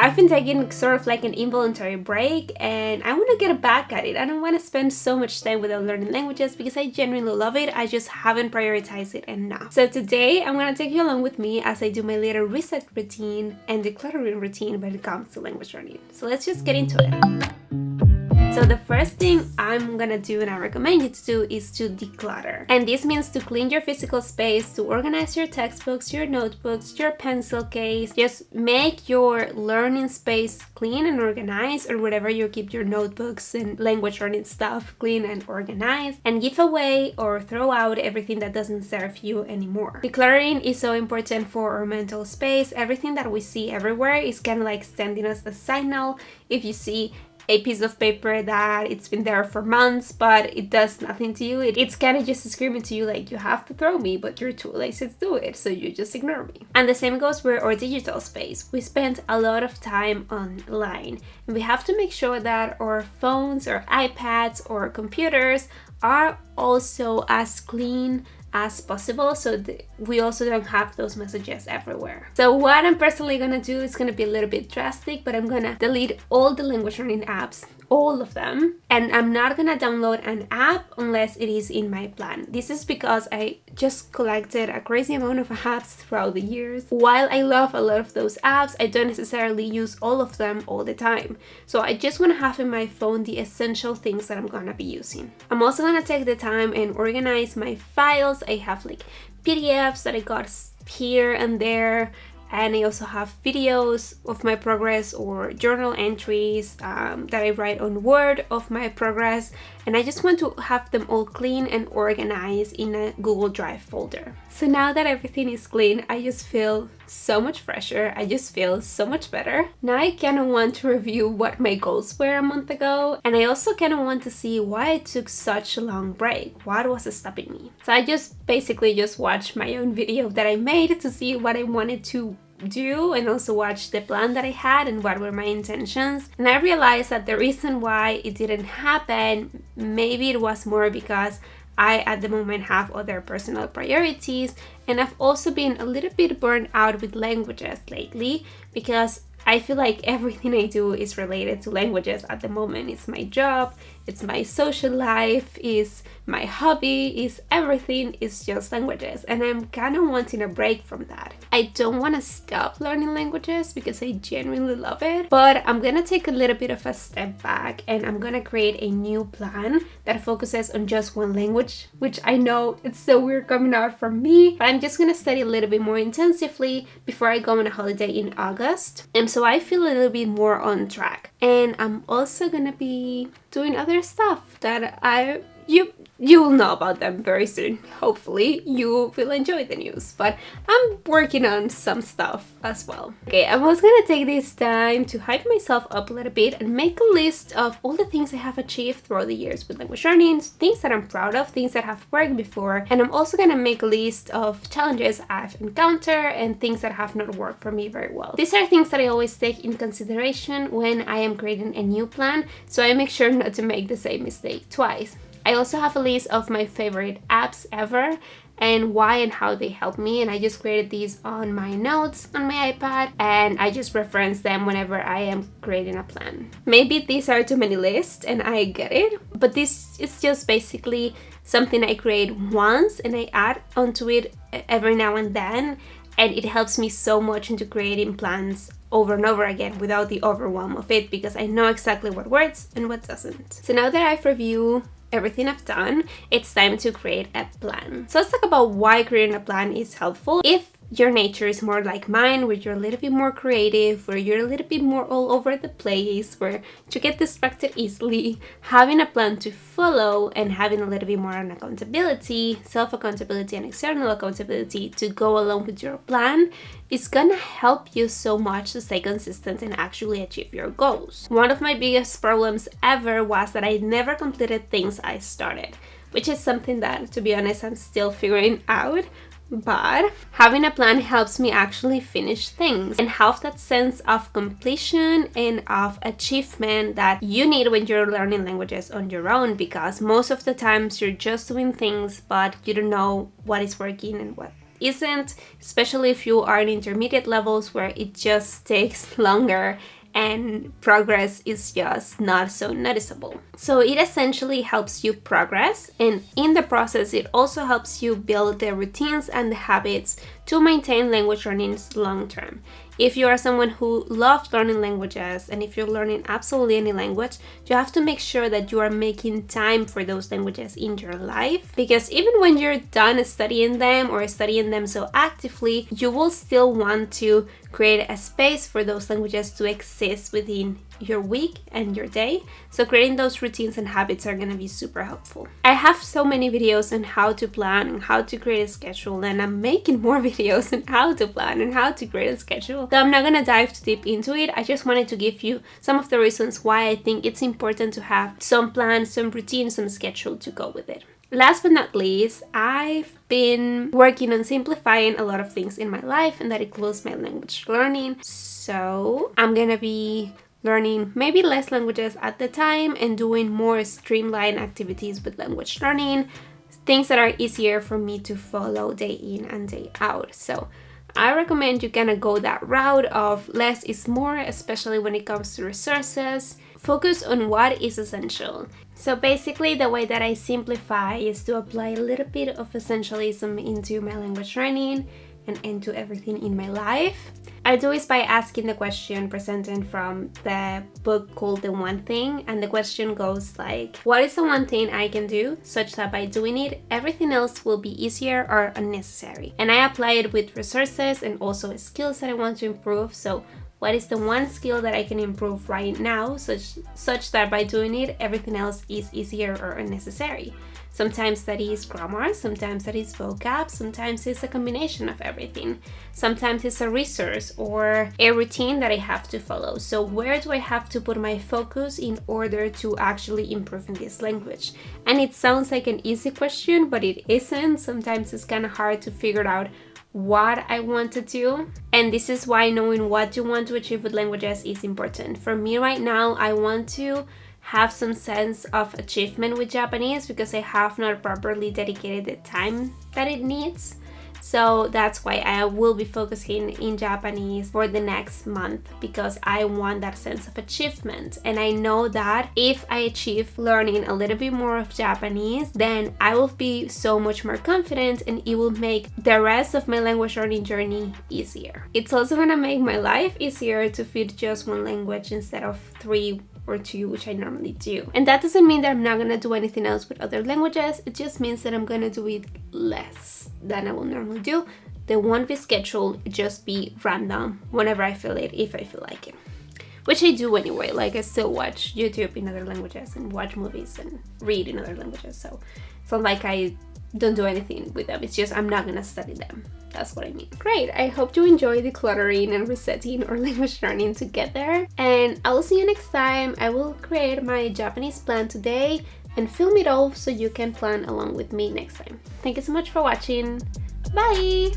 I've been taking sort of like an involuntary break, and I want to get back at it. I don't want to spend so much time without learning languages because I genuinely love it. I just haven't prioritized it enough. So today I'm going to take you along with me as I do my little reset routine and decluttering routine when it comes to language learning. So let's just get into it. So the first thing I'm gonna do and I recommend you to do is to declutter. And this means to clean your physical space, to organize your textbooks, your notebooks, your pencil case. Just make your learning space clean and organized, or wherever you keep your notebooks and language learning stuff clean and organized, and give away or throw out everything that doesn't serve you anymore. Decluttering is so important for our mental space. Everything that we see everywhere is kind of like sending us a signal. If you see a piece of paper that it's been there for months but it does nothing to you, it's kind of just screaming to you like, you have to throw me, but you're too lazy to do it, so you just ignore me. And the same goes with our digital space. We spend a lot of time online, and we have to make sure that our phones or iPads or computers are also as clean as possible, so we also don't have those messages everywhere. So what I'm personally gonna do is gonna be a little bit drastic, but I'm gonna delete all the language learning apps, all of them, and I'm not gonna download an app unless it is in my plan. This is because I just collected a crazy amount of apps throughout the years. While I love a lot of those apps, I don't necessarily use all of them all the time. So I just wanna have in my phone the essential things that I'm gonna be using. I'm also gonna take the time and organize my files. I have like PDFs that I got here and there, and I also have videos of my progress or journal entries that I write on Word of my progress, and I just want to have them all clean and organized in a Google Drive folder. So now that everything is clean, I just feel so much fresher. I just feel so much better. Now I kind of want to review what my goals were a month ago, and I also kind of want to see why I took such a long break. What was stopping me? So I just basically just watched my own video that I made to see what I wanted to do, and also watch the plan that I had and what were my intentions. And I realized that the reason why it didn't happen, maybe it was more because I at the moment have other personal priorities, and I've also been a little bit burned out with languages lately because I feel like everything I do is related to languages at the moment. It's my job, it's my social life, it's my hobby, it's everything is just languages, and I'm kind of wanting a break from that. I don't want to stop learning languages because I genuinely love it, but I'm gonna take a little bit of a step back, and I'm gonna create a new plan that focuses on just one language, which I know it's so weird coming out from me, but I'm just gonna study a little bit more intensively before I go on a holiday in August, and so I feel a little bit more on track. And I'm also gonna be doing other stuff that you will know about them very soon. Hopefully you will enjoy the news, but I'm working on some stuff as well. Okay, I was gonna take this time to hype myself up a little bit and make a list of all the things I have achieved throughout the years with language learning, things that I'm proud of, things that have worked before, and I'm also gonna make a list of challenges I've encountered and things that have not worked for me very well. These are things that I always take into consideration when I am creating a new plan, so I make sure not to make the same mistake twice. I also have a list of my favorite apps ever and why and how they help me, and I just created these on my notes on my iPad, and I just reference them whenever I am creating a plan. Maybe these are too many lists, and I get it, but this is just basically something I create once and I add onto it every now and then, and it helps me so much into creating plans over and over again without the overwhelm of it, because I know exactly what works and what doesn't. So now that I've reviewed everything I've done, it's time to create a plan. So let's talk about why creating a plan is helpful. If your nature is more like mine, where you're a little bit more creative, where you're a little bit more all over the place, where you get distracted easily, having a plan to follow and having a little bit more on accountability, self-accountability and external accountability to go along with your plan is gonna help you so much to stay consistent and actually achieve your goals. One of my biggest problems ever was that I never completed things I started, which is something that, to be honest, I'm still figuring out. But having a plan helps me actually finish things and have that sense of completion and of achievement that you need when you're learning languages on your own, because most of the times you're just doing things but you don't know what is working and what isn't, especially if you are in intermediate levels where it just takes longer and progress is just not so noticeable. So it essentially helps you progress, and in the process it also helps you build the routines and the habits to maintain language learning long term. If you are someone who loves learning languages, and if you're learning absolutely any language, you have to make sure that you are making time for those languages in your life, because even when you're done studying them or studying them so actively, you will still want to create a space for those languages to exist within your week and your day. So creating those routines and habits are going to be super helpful. I have so many videos on how to plan and how to create a schedule, and I'm making more videos on how to plan and how to create a schedule. So I'm not going to dive too deep into it. I just wanted to give you some of the reasons why I think it's important to have some plan, some routine, some schedule to go with it. Last but not least, I've been working on simplifying a lot of things in my life, and that includes my language learning. So I'm gonna be learning maybe less languages at the time and doing more streamlined activities with language learning, things that are easier for me to follow day in and day out. So I recommend you kind of go that route of less is more, especially when it comes to resources. Focus on what is essential. So basically the way that I simplify is to apply a little bit of essentialism into my language learning and into everything in my life. I do this by asking the question presented from the book called The One Thing, and the question goes like, what is the one thing I can do such that by doing it, everything else will be easier or unnecessary? And I apply it with resources and also skills that I want to improve. So what is the one skill that I can improve right now such that by doing it, everything else is easier or unnecessary? Sometimes that is grammar, sometimes that is vocab, sometimes it's a combination of everything. Sometimes it's a resource or a routine that I have to follow. So where do I have to put my focus in order to actually improve in this language? And it sounds like an easy question, but it isn't. Sometimes it's kind of hard to figure out what I want to do. And this is why knowing what you want to achieve with languages is important. For me right now, I want to have some sense of achievement with Japanese because I have not properly dedicated the time that it needs. So that's why I will be focusing in Japanese for the next month, because I want that sense of achievement. And I know that if I achieve learning a little bit more of Japanese, then I will be so much more confident and it will make the rest of my language learning journey easier. It's also gonna make my life easier to fit just one language instead of 3 or 2, which I normally do. And that doesn't mean that I'm not gonna do anything else with other languages. It just means that I'm gonna do it less than I will normally do. There won't be scheduled, just be random whenever I feel it, if I feel like it. Which I do anyway, like I still watch YouTube in other languages and watch movies and read in other languages. So it's not like I don't do anything with them, it's just I'm not gonna study them. That's what I mean. Great, I hope you enjoy decluttering and resetting or language learning together. And I will see you next time. I will create my Japanese plan today and film it all so you can plan along with me next time. Thank you so much for watching. Bye!